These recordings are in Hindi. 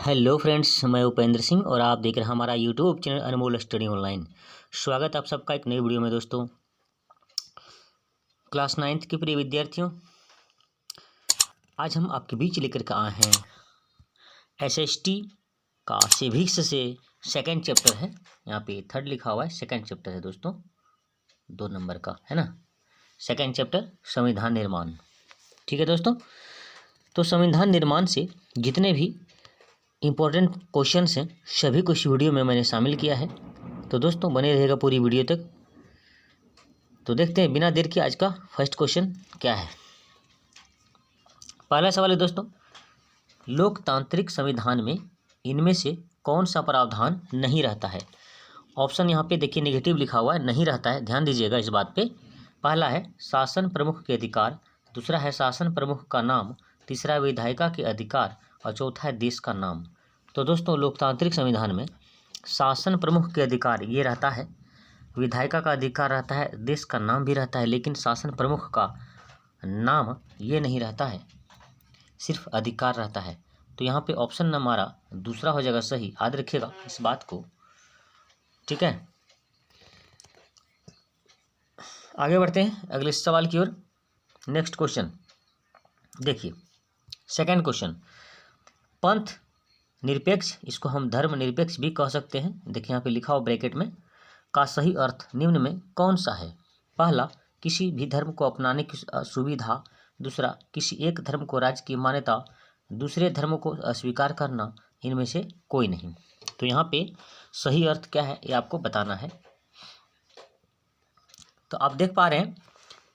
हेलो फ्रेंड्स, मैं उपेंद्र सिंह और आप देख रहे हैं हमारा यूट्यूब चैनल अनमोल स्टडी ऑनलाइन। स्वागत आप सबका एक नई वीडियो में। दोस्तों, क्लास 9th के प्रिय विद्यार्थियों, आज हम आपके बीच लेकर के आए हैं एसएसटी का सिविक्स से सेकंड चैप्टर है। यहाँ पे थर्ड लिखा हुआ है, सेकंड चैप्टर है दोस्तों, 2 नंबर का है ना। सेकंड चैप्टर संविधान निर्माण। ठीक है दोस्तों, तो संविधान निर्माण से जितने भी इम्पोर्टेंट क्वेश्चंस हैं सभी को इस वीडियो में मैंने शामिल किया है। तो दोस्तों बने रहेगा पूरी वीडियो तक। तो देखते हैं बिना देर के आज का फर्स्ट क्वेश्चन क्या है। पहला सवाल है दोस्तों, लोकतांत्रिक संविधान में इनमें से कौन सा प्रावधान नहीं रहता है। ऑप्शन यहाँ पे देखिए नेगेटिव लिखा हुआ है, नहीं रहता है, ध्यान दीजिएगा इस बात पे। पहला है शासन प्रमुख के अधिकार, दूसरा है शासन प्रमुख का नाम, तीसरा विधायिका के अधिकार और चौथा है देश का नाम। तो दोस्तों लोकतांत्रिक संविधान में शासन प्रमुख के अधिकार ये रहता है, विधायिका का अधिकार रहता है, देश का नाम भी रहता है, लेकिन शासन प्रमुख का नाम ये नहीं रहता है, सिर्फ अधिकार रहता है। तो यहाँ पे ऑप्शन हमारा दूसरा हो जाएगा सही, याद रखिएगा इस बात को। ठीक है, आगे बढ़ते हैं अगले सवाल की ओर। नेक्स्ट क्वेश्चन देखिए, सेकंड क्वेश्चन, पंथ निरपेक्ष, इसको हम धर्म निरपेक्ष भी कह सकते हैं। देखिए यहाँ पे लिखा हो ब्रैकेट में, का सही अर्थ निम्न में कौन सा है। पहला, किसी भी धर्म को अपनाने की सुविधा, दूसरा किसी एक धर्म को राज्य की मान्यता, दूसरे धर्म को अस्वीकार करना, इनमें से कोई नहीं। तो यहाँ पे सही अर्थ क्या है ये आपको बताना है। तो आप देख पा रहे हैं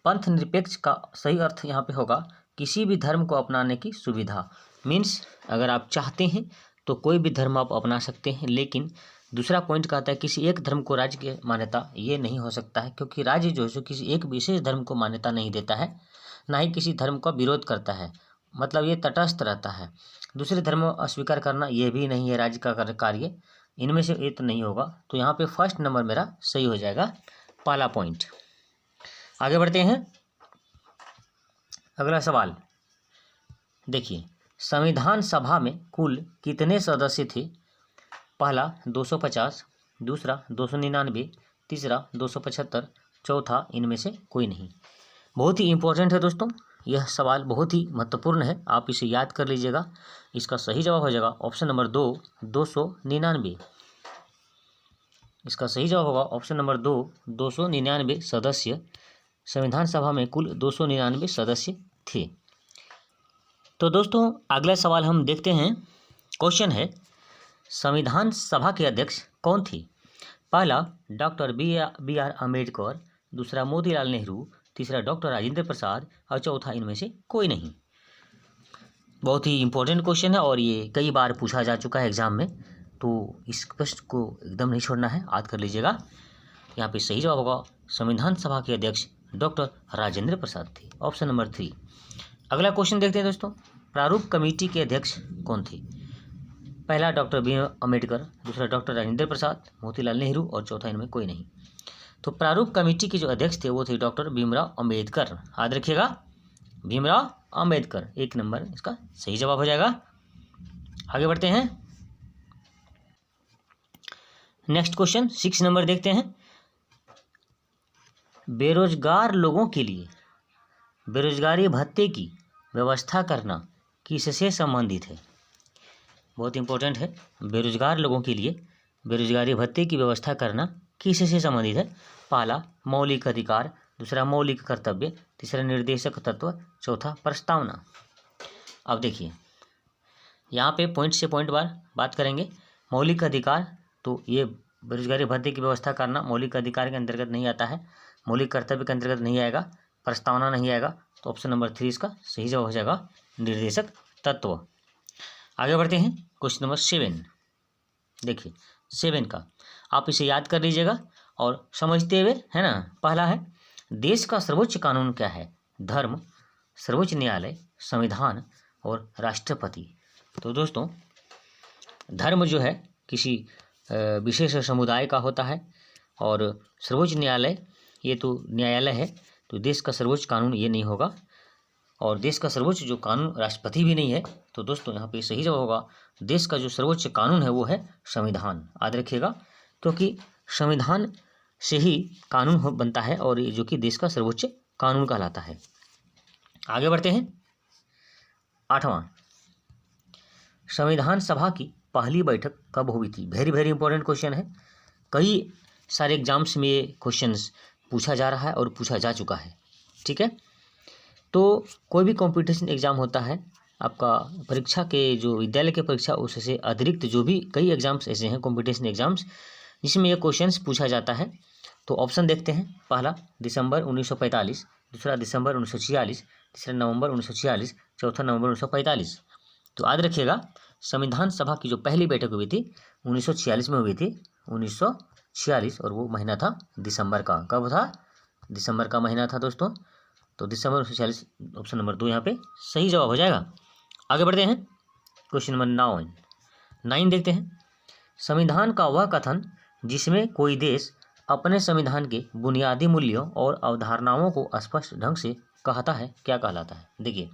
पंथ निरपेक्ष का सही अर्थ यहाँ पे होगा किसी भी धर्म को अपनाने की सुविधा। मीन्स अगर आप चाहते हैं तो कोई भी धर्म आप अपना सकते हैं, लेकिन दूसरा पॉइंट कहता है किसी एक धर्म को राज्य की मान्यता ये नहीं हो सकता है, क्योंकि राज्य जो है सो किसी एक विशेष धर्म को मान्यता नहीं देता है, ना ही किसी धर्म का विरोध करता है, मतलब ये तटस्थ रहता है। दूसरे धर्म अस्वीकार करना ये भी नहीं है राज्य का कार्य, इनमें से ये तो नहीं होगा। तो यहाँ पे फर्स्ट नंबर मेरा सही हो जाएगा, पहला पॉइंट। आगे बढ़ते हैं अगला सवाल देखिए, संविधान सभा में कुल कितने सदस्य थे। पहला 250, दूसरा 299, तीसरा 275, चौथा इनमें से कोई नहीं। बहुत ही इम्पोर्टेंट है दोस्तों, यह सवाल बहुत ही महत्वपूर्ण है, आप इसे याद कर लीजिएगा। इसका सही जवाब हो जाएगा ऑप्शन नंबर 2, 299। इसका सही जवाब होगा ऑप्शन नंबर 2, 299 सदस्य। संविधान सभा में कुल 299 सदस्य थे। तो दोस्तों अगला सवाल हम देखते हैं। क्वेश्चन है, संविधान सभा के अध्यक्ष कौन थे। पहला डॉक्टर बी आर अम्बेडकर, दूसरा मोतीलाल नेहरू, तीसरा डॉक्टर राजेंद्र प्रसाद और चौथा इनमें से कोई नहीं। बहुत ही इंपॉर्टेंट क्वेश्चन है और ये कई बार पूछा जा चुका है एग्जाम में, तो इस प्रश्न को एकदम नहीं छोड़ना है, याद कर लीजिएगा। यहाँ पे सही जवाब होगा संविधान सभा के अध्यक्ष डॉक्टर राजेंद्र प्रसाद थे, ऑप्शन नंबर 3। अगला क्वेश्चन देखते हैं दोस्तों, प्रारूप कमेटी के अध्यक्ष कौन थे। पहला डॉक्टर बी आर अम्बेडकर, दूसरा डॉक्टर राजेंद्र प्रसाद, मोतीलाल नेहरू और चौथा इनमें कोई नहीं। तो प्रारूप कमेटी के जो अध्यक्ष थे वो थे डॉक्टर भीमराव अम्बेडकर, याद रखिएगा भीमराव अम्बेडकर, 1 नंबर इसका सही जवाब हो जाएगा। आगे बढ़ते हैं नेक्स्ट क्वेश्चन 6 नंबर देखते हैं। बेरोजगार लोगों के लिए बेरोजगारी भत्ते की व्यवस्था करना किससे संबंधित है। बहुत इंपॉर्टेंट है, बेरोजगार लोगों के लिए बेरोजगारी भत्ते की व्यवस्था करना किससे संबंधित है। पहला मौलिक अधिकार, दूसरा मौलिक कर्तव्य, तीसरा निर्देशक तत्व, चौथा प्रस्तावना। अब देखिए यहाँ पे पॉइंट से पॉइंट बात करेंगे। मौलिक अधिकार, तो ये बेरोजगारी भत्ते की व्यवस्था करना मौलिक अधिकार के अंतर्गत नहीं आता है, मौलिक कर्तव्य के अंतर्गत नहीं आएगा, प्रस्तावना नहीं आएगा। तो ऑप्शन नंबर 3 इसका सही जवाब हो जाएगा निर्देशक तत्व। आगे बढ़ते हैं क्वेश्चन नंबर 7 देखिए, 7 का आप इसे याद कर लीजिएगा और समझते हुए, है ना। पहला है देश का सर्वोच्च कानून क्या है। धर्म, सर्वोच्च न्यायालय, संविधान और राष्ट्रपति। तो दोस्तों धर्म जो है किसी विशेष समुदाय का होता है और सर्वोच्च न्यायालय ये तो न्यायालय है, तो देश का सर्वोच्च कानून ये नहीं होगा और देश का सर्वोच्च जो कानून राष्ट्रपति भी नहीं है। तो दोस्तों यहाँ पे सही जवाब होगा देश का जो सर्वोच्च कानून है वो है संविधान, याद रखिएगा, क्योंकि संविधान से ही कानून बनता है और ये जो कि देश का सर्वोच्च कानून कहलाता है। आगे बढ़ते हैं। 8वां, संविधान सभा की पहली बैठक कब हुई थी? वेरी वेरी इंपॉर्टेंट क्वेश्चन है। कई सारे एग्जाम्स में ये क्वेश्चंस पूछा जा रहा है और पूछा जा चुका है, ठीक है। तो कोई भी कंपटीशन एग्ज़ाम होता है आपका, परीक्षा के जो विद्यालय के परीक्षा उससे अतिरिक्त जो भी कई एग्जाम्स ऐसे हैं कंपटीशन एग्जाम्स जिसमें ये क्वेश्चंस पूछा जाता है। तो ऑप्शन देखते हैं। पहला दिसंबर 1945, दूसरा दिसंबर 1946, तीसरा नवंबर 1946, चौथा नवंबर 1945। तो याद रखिएगा संविधान सभा की जो पहली बैठक हुई थी 1946 में हुई थी, 1946, और वो महीना था दिसंबर का। कब था? दिसंबर का महीना था दोस्तों। तो दिसंबर 1946 ऑप्शन नंबर 2 यहाँ पे सही जवाब हो जाएगा। आगे बढ़ते हैं। क्वेश्चन नंबर 9 देखते हैं। संविधान का वह कथन जिसमें कोई देश अपने संविधान के बुनियादी मूल्यों और अवधारणाओं को स्पष्ट ढंग से कहता है क्या कहलाता है? देखिए,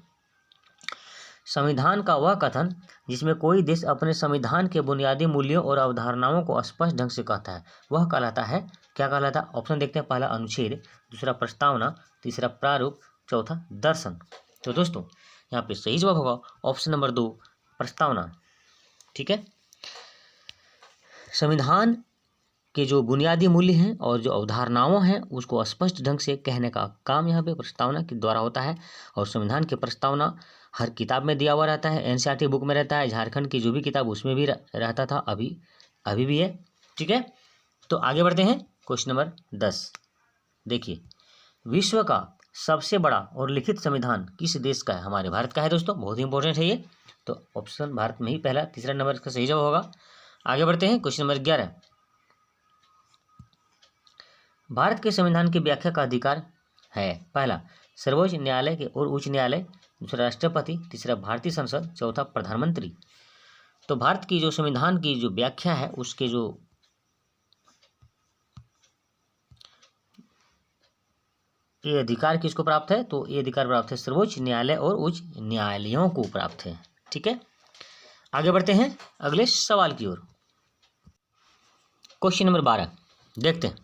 संविधान का वह कथन जिसमें कोई देश अपने संविधान के बुनियादी मूल्यों और अवधारणाओं को स्पष्ट ढंग से कहता है वह कहलाता है क्या कहलाता है? ऑप्शन देखते हैं। पहला अनुच्छेद, दूसरा प्रस्तावना, तीसरा प्रारूप, चौथा दर्शन। तो दोस्तों यहाँ पे सही जवाब होगा ऑप्शन नंबर 2 प्रस्तावना, ठीक है। संविधान के जो बुनियादी मूल्य हैं और जो अवधारणाओं हैं उसको स्पष्ट ढंग से कहने का काम यहाँ पे प्रस्तावना के द्वारा होता है। और संविधान की प्रस्तावना हर किताब में दिया हुआ रहता है, एनसीईआरटी बुक में रहता है, झारखंड की जो भी किताब उसमें भी रहता था, अभी भी है, ठीक है। तो आगे बढ़ते हैं। क्वेश्चन नंबर 10 देखिए, विश्व का सबसे बड़ा और लिखित संविधान किस देश का है? हमारे भारत का है दोस्तों, बहुत ही इंपॉर्टेंट है ये। तो ऑप्शन भारत में ही पहला, तीसरा नंबर इसका सही जवाब होगा। आगे बढ़ते हैं। क्वेश्चन नंबर 11, भारत के संविधान की व्याख्या का अधिकार है? पहला सर्वोच्च न्यायालय के और उच्च न्यायालय, दूसरा राष्ट्रपति, तीसरा भारतीय संसद, चौथा प्रधानमंत्री। तो भारत की जो संविधान की जो व्याख्या है उसके जो ये अधिकार किसको प्राप्त है? तो ये अधिकार प्राप्त है सर्वोच्च न्यायालय और उच्च न्यायालयों को प्राप्त है, ठीक है। आगे बढ़ते हैं अगले सवाल की ओर। क्वेश्चन नंबर 12 देखते हैं।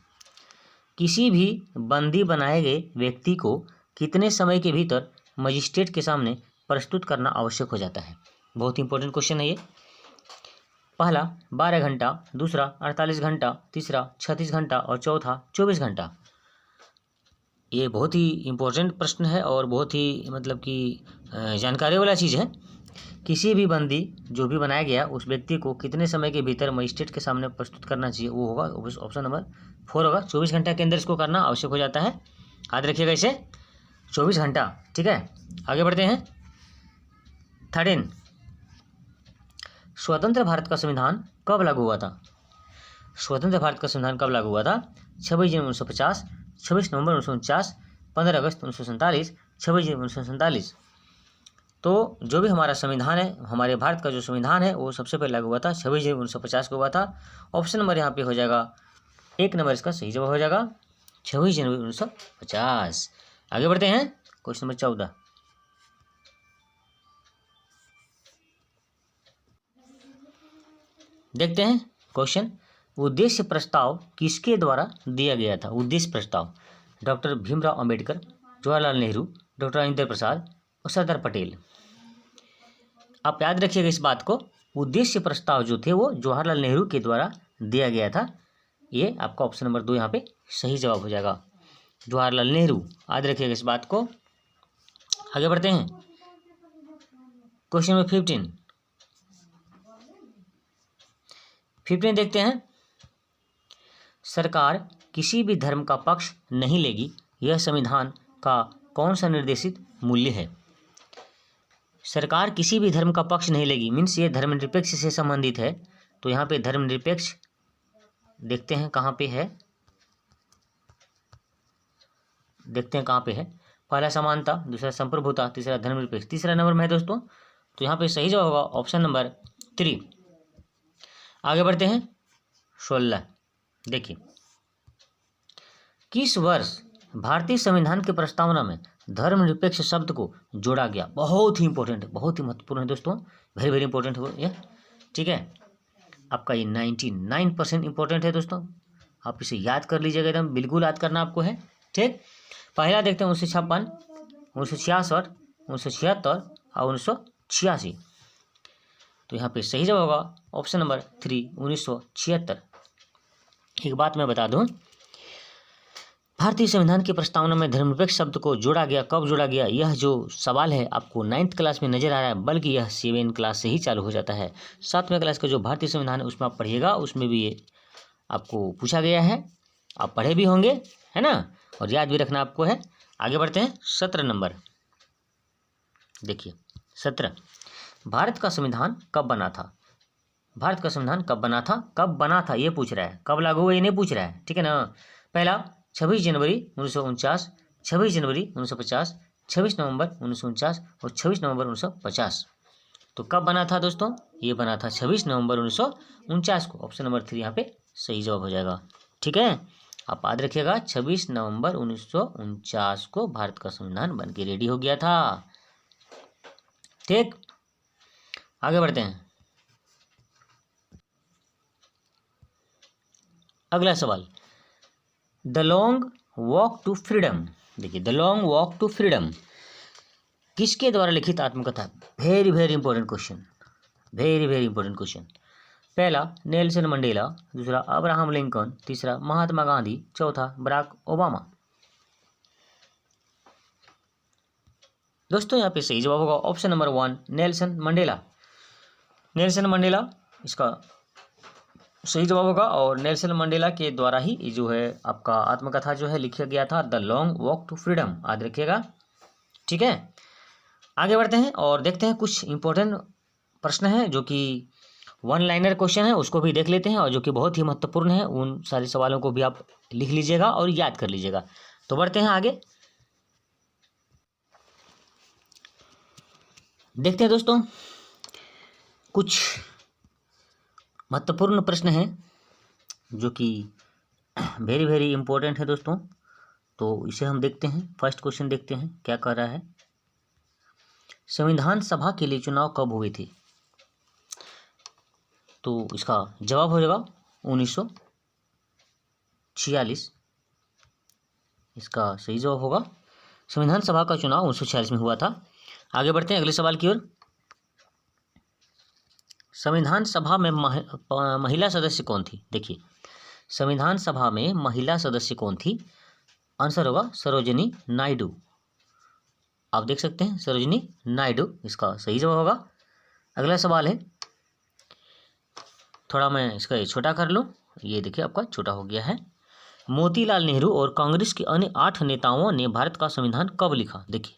किसी भी बंदी बनाए गए व्यक्ति को कितने समय के भीतर मजिस्ट्रेट के सामने प्रस्तुत करना आवश्यक हो जाता है? बहुत इंपॉर्टेंट क्वेश्चन है ये। पहला 12 घंटा, दूसरा 48 घंटा, तीसरा 36 घंटा और चौथा 24 घंटा। ये बहुत ही इम्पोर्टेंट प्रश्न है और बहुत ही मतलब कि जानकारी वाला चीज़ है। किसी भी बंदी जो भी बनाया गया उस व्यक्ति को कितने समय के भीतर मजिस्ट्रेट के सामने प्रस्तुत करना चाहिए? वो होगा ऑप्शन नंबर 4 होगा। 24 घंटा के अंदर इसको करना आवश्यक हो जाता है। याद रखिएगा इसे, 24 घंटा, ठीक है। आगे बढ़ते हैं। 13 स्वतंत्र भारत का संविधान कब लागू हुआ था? स्वतंत्र भारत का संविधान कब लागू हुआ था? 26 जनवरी 1950, 26 नवंबर 1949, 15 अगस्त 1947, 26 जनवरी 1947। तो जो भी हमारा संविधान है, हमारे भारत का जो संविधान है वो सबसे पहले लागू हुआ था 26 जनवरी 1950 को हुआ था। ऑप्शन नंबर यहाँ पे हो जाएगा 1 नंबर, इसका सही जवाब हो जाएगा 26 जनवरी 1950। आगे बढ़ते हैं। क्वेश्चन नंबर 14 देखते हैं। क्वेश्चन, उद्देश्य प्रस्ताव किसके द्वारा दिया गया था? उद्देश्य प्रस्ताव डॉक्टर भीमराव अंबेडकर, जवाहरलाल नेहरू, डॉक्टर राजेंद्र प्रसाद और सरदार पटेल। आप याद रखिएगा इस बात को, उद्देश्य प्रस्ताव जो थे वो जवाहरलाल नेहरू के द्वारा दिया गया था। ये आपका ऑप्शन नंबर 2 यहाँ पे सही जवाब हो जाएगा, जवाहरलाल नेहरू। याद रखिएगा इस बात को। आगे बढ़ते हैं। क्वेश्चन नंबर 15 देखते हैं। सरकार किसी भी धर्म का पक्ष नहीं लेगी, यह संविधान का कौन सा निर्देशित मूल्य है? सरकार किसी भी धर्म का पक्ष नहीं लेगी मीन्स ये धर्मनिरपेक्ष से संबंधित है। तो यहाँ पे धर्मनिरपेक्ष देखते हैं कहाँ पे है, देखते हैं कहाँ पे है। पहला समानता, दूसरा संप्रभुता, तीसरा धर्मनिरपेक्ष, तीसरा नंबर में है दोस्तों। तो यहाँ पे सही जवाब होगा ऑप्शन नंबर 3। आगे बढ़ते हैं। 16 देखिए, किस वर्ष भारतीय संविधान के प्रस्तावना में धर्मनिरपेक्ष शब्द को जोड़ा गया? बहुत ही इंपॉर्टेंट है, बहुत ही महत्वपूर्ण है दोस्तों, वेरी वेरी इंपॉर्टेंट है ये। ठीक है, आपका ये 99% इंपॉर्टेंट है दोस्तों, आप इसे याद कर लीजिएगा, एकदम बिल्कुल याद करना आपको है। ठीक, पहला देखते हैं 1956, 1966, 1976 और 1986। तो यहाँ पे सही जवाब होगा ऑप्शन नंबर 3, 1976। एक बात मैं बता दूं, भारतीय संविधान की प्रस्तावना में धर्मनिरपेक्ष शब्द को जोड़ा गया, कब जोड़ा गया, यह जो सवाल है आपको 9th क्लास में नजर आ रहा है, बल्कि यह 7 क्लास से ही चालू हो जाता है। 7वें क्लास का जो भारतीय संविधान है उसमें आप पढ़िएगा, उसमें भी ये आपको पूछा गया है, आप पढ़े भी होंगे, है ना, और याद भी रखना आपको है। आगे बढ़ते हैं 17 नंबर, देखिए 17, भारत का संविधान कब बना था। भारत का संविधान कब बना था, कब बना था ये पूछ रहा है, कब लागू हुआ ये नहीं पूछ रहा है, ठीक है ना। पहला 26 जनवरी 1949, 26 जनवरी 1950, 26 नवंबर 1949 और 26 नवंबर 1950। तो कब बना था दोस्तों, ये बना था 26 नवंबर 1949 को। ऑप्शन नंबर 3 यहाँ पे सही जवाब हो जाएगा। ठीक है, आप याद रखिएगा 26 नवंबर 1949 को भारत का संविधान बन के रेडी हो गया था। ठीक, आगे बढ़ते हैं। अगला सवाल, the long walk to freedom. देखिए, the long walk to freedom किसके द्वारा लिखित आत्मकथा। Very very important question, very very important question. पहला नेल्सन मंडेला, दूसरा अब्राहम लिंकन, तीसरा महात्मा गांधी, चौथा बराक ओबामा। दोस्तों यहाँ पे सही जवाब होगा option number 1, Nelson Mandela. Nelson Mandela इसका सही जवाब होगा, और नेल्सन मंडेला के द्वारा ही जो है आपका आत्मकथा जो है लिखा गया था, the long walk to freedom, याद रखिएगा। ठीक है, आगे बढ़ते हैं और देखते हैं कुछ इंपॉर्टेंट प्रश्न हैं जो कि 1 लाइनर क्वेश्चन है, उसको भी देख लेते हैं, और जो कि बहुत ही महत्वपूर्ण है, उन सारे सवालों को भी आप लिख लीजिएगा और याद कर लीजिएगा। तो बढ़ते हैं आगे, देखते हैं दोस्तों कुछ महत्वपूर्ण प्रश्न हैं जो कि वेरी वेरी इंपॉर्टेंट है दोस्तों। तो इसे हम देखते हैं। फर्स्ट क्वेश्चन देखते हैं क्या कह रहा है, संविधान सभा के लिए चुनाव कब हुए थे। तो इसका जवाब हो जाएगा 1946, इसका सही जवाब होगा। संविधान सभा का चुनाव 1946 में हुआ था। आगे बढ़ते हैं अगले सवाल की ओर। संविधान सभा में महिला सदस्य कौन थी। देखिए, संविधान सभा में महिला सदस्य कौन थी, आंसर होगा सरोजिनी नायडू। आप देख सकते हैं सरोजिनी नायडू, इसका सही जवाब होगा। अगला सवाल है, थोड़ा मैं इसका छोटा कर लूँ, ये देखिए आपका छोटा हो गया है। मोतीलाल नेहरू और कांग्रेस के अन्य 8 नेताओं ने भारत का संविधान कब लिखा। देखिए,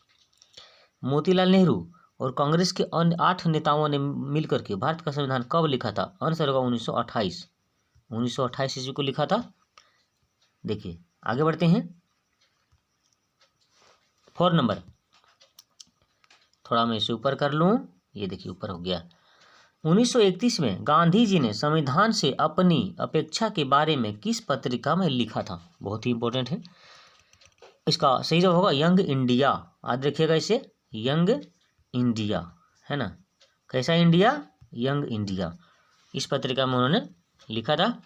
मोतीलाल नेहरू और कांग्रेस के अन्य 8 नेताओं ने मिलकर के भारत का संविधान कब लिखा था, आंसर होगा 1928, 1928 ईस्वी को लिखा था। देखिए, आगे बढ़ते हैं 4 नंबर, थोड़ा मैं इसे ऊपर कर लूँ, ये देखिए ऊपर हो गया। 1931 में गांधी जी ने संविधान से अपनी अपेक्षा के बारे में किस पत्रिका में लिखा था। बहुत ही इंपॉर्टेंट है, इसका सही जवाब होगा यंग इंडिया। याद रखिएगा इसे, यंग इंडिया, है ना, कैसा इंडिया, यंग इंडिया, इस पत्रिका में उन्होंने लिखा था।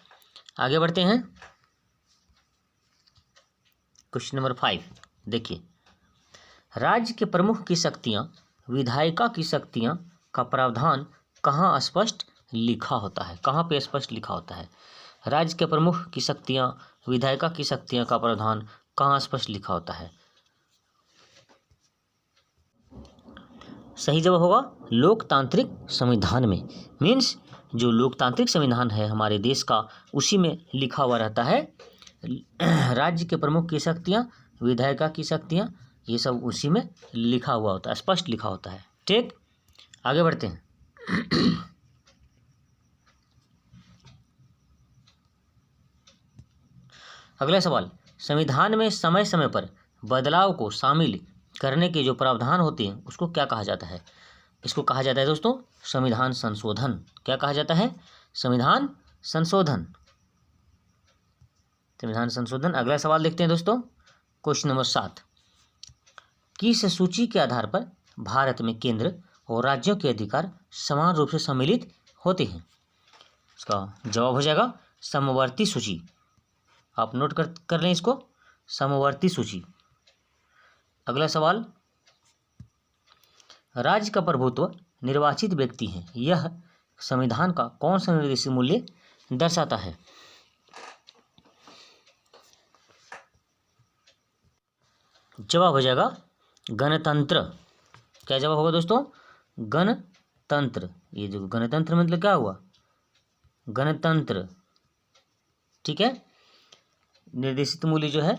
आगे बढ़ते हैं क्वेश्चन नंबर 5। देखिए, राज्य के प्रमुख की शक्तियां, विधायिका की शक्तियां का प्रावधान कहाँ स्पष्ट लिखा होता है। कहाँ पे स्पष्ट लिखा होता है, राज्य के प्रमुख की शक्तियां, विधायिका की शक्तियां का प्रावधान कहाँ स्पष्ट लिखा होता है। सही जवाब होगा लोकतांत्रिक संविधान में। मीन्स जो लोकतांत्रिक संविधान है हमारे देश का, उसी में लिखा हुआ रहता है राज्य के प्रमुख की शक्तियां, विधायिका की शक्तियां, ये सब उसी में लिखा हुआ होता है, स्पष्ट लिखा होता है। ठीक, आगे बढ़ते हैं अगला सवाल, संविधान में समय समय पर बदलाव को शामिल करने के जो प्रावधान होते हैं उसको क्या कहा जाता है। इसको कहा जाता है दोस्तों संविधान संशोधन। क्या कहा जाता है, संविधान संशोधन, संविधान संशोधन। अगला सवाल देखते हैं दोस्तों, क्वेश्चन नंबर 7, किस सूची के आधार पर भारत में केंद्र और राज्यों के अधिकार समान रूप से सम्मिलित होते हैं? इसका जवाब हो जाएगा समवर्ती सूची। आप नोट कर लें इसको, समवर्ती सूची। अगला सवाल, राज्य का प्रभुत्व निर्वाचित व्यक्ति है, यह संविधान का कौन सा निर्देशित मूल्य दर्शाता है? जवाब हो जाएगा गणतंत्र। क्या जवाब होगा दोस्तों? गणतंत्र। ये जो गणतंत्र मतलब क्या हुआ? गणतंत्र, ठीक है। निर्देशित मूल्य जो है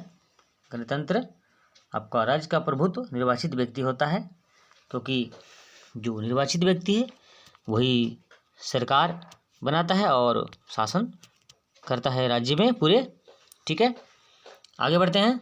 गणतंत्र, आपका राज्य का प्रभुत्व निर्वाचित व्यक्ति होता है, क्योंकि जो निर्वाचित व्यक्ति है वही सरकार बनाता है और शासन करता है राज्य में पूरे, ठीक है। आगे बढ़ते हैं।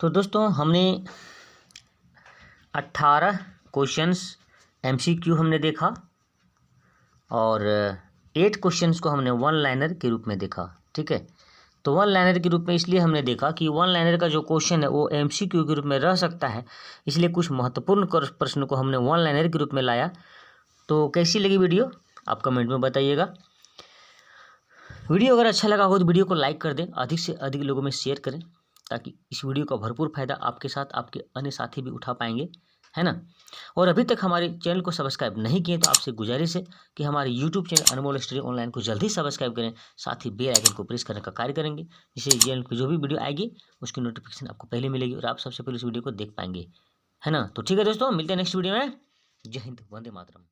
तो दोस्तों हमने 18 क्वेश्चंस MCQ हमने देखा और 8 क्वेश्चंस को हमने वन लाइनर के रूप में देखा, ठीक है। तो वन लाइनर के रूप में इसलिए हमने देखा कि वन लाइनर का जो क्वेश्चन है वो MCQ के रूप में रह सकता है, इसलिए कुछ महत्वपूर्ण प्रश्न को हमने वन लाइनर के रूप में लाया। तो कैसी लगी वीडियो आप कमेंट में बताइएगा। वीडियो अगर अच्छा लगा हो तो वीडियो को लाइक कर दें, अधिक से अधिक लोगों में शेयर करें, ताकि इस वीडियो का भरपूर फायदा आपके साथ आपके अन्य साथी भी उठा पाएंगे, है ना। और अभी तक हमारे चैनल को सब्सक्राइब नहीं किए तो आपसे गुजारिश है कि हमारे यूट्यूब चैनल अनमोल स्टडी ऑनलाइन को जल्दी सब्सक्राइब करें, साथ ही बेल आइकन को प्रेस करने का कार्य करेंगे, जिससे चैनल की जो भी वीडियो आएगी उसकी नोटिफिकेशन आपको पहले मिलेगी और आप सबसे पहले उस वीडियो को देख पाएंगे, है ना। तो ठीक है दोस्तों, मिलते हैं नेक्स्ट वीडियो में। जय हिंद, वंदे मातरम।